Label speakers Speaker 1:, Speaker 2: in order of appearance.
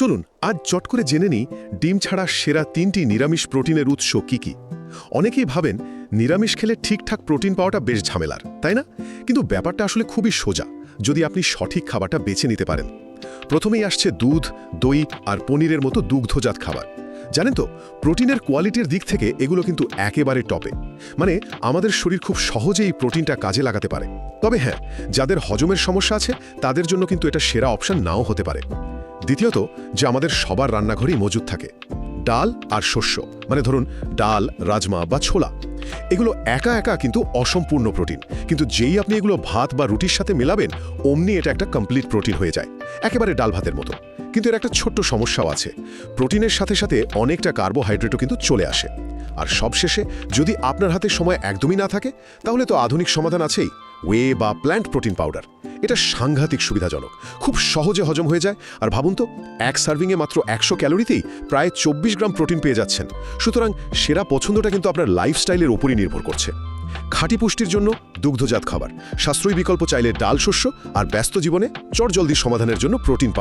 Speaker 1: চলুন আজ চট করে জেনে নিই ডিম ছাড়া সেরা 3টি নিরামিষ প্রোটিনের উৎস কি কি। অনেকেই ভাবেন নিরামিষ খেলে ঠিকঠাক প্রোটিন পাওয়াটা বেশ ঝামেলার, তাই না? কিন্তু ব্যাপারটা আসলে খুবই সোজা যদি আপনি সঠিক খাবারটা বেছে নিতে পারেন। প্রথমেই আসছে দুধ, দই আর পনিরের মতো দুগ্ধজাত খাবার। জানেন তো, প্রোটিনের কোয়ালিটির দিক থেকে এগুলো কিন্তু একেবারে টপে। মানে আমাদের শরীর খুব সহজেই প্রোটিনটা কাজে লাগাতে পারে। তবে হ্যাঁ, যাদের হজমের সমস্যা আছে তাদের জন্য কিন্তু এটা সেরা অপশন নাও হতে পারে। দ্বিতীয়ত, যে আমাদের সবার রান্নাঘরেই মজুদ থাকে ডাল আর শস্য, মানে ধরুন ডাল, রাজমা বা ছোলা। এগুলো একা একা কিন্তু অসম্পূর্ণ প্রোটিন, কিন্তু যেই আপনি এগুলো ভাত বা রুটির সাথে মেলাবেন অমনি এটা একটা কমপ্লিট প্রোটিন হয়ে যায়, একেবারে ডাল ভাতের মতো। কিন্তু এর একটা ছোট্ট সমস্যাও আছে, প্রোটিনের সাথে সাথে অনেকটা কার্বোহাইড্রেটও কিন্তু চলে আসে। আর সবশেষে, যদি আপনার হাতে সময় একদমই না থাকে তাহলে তো আধুনিক সমাধান আছেই, ওয়ে বা প্ল্যান্ট প্রোটিন পাউডার। এটা সাংঘাতিক সুবিধাজনক, খুব সহজে হজম হয়ে যায়। আর ভাবুন তো, এক সার্ভিংয়ে মাত্র 100 ক্যালোরিতেই প্রায় 24 গ্রাম প্রোটিন পেয়ে যাচ্ছেন। সুতরাং সেরা পছন্দটা কিন্তু আপনার লাইফস্টাইলের উপরই নির্ভর করছে। খাঁটি পুষ্টির জন্য দুগ্ধজাত খাবার, সাশ্রয়ী বিকল্প চাইলে ডাল, শস্য, আর ব্যস্ত জীবনে চটজলদি সমাধানের জন্য প্রোটিন পাউডার।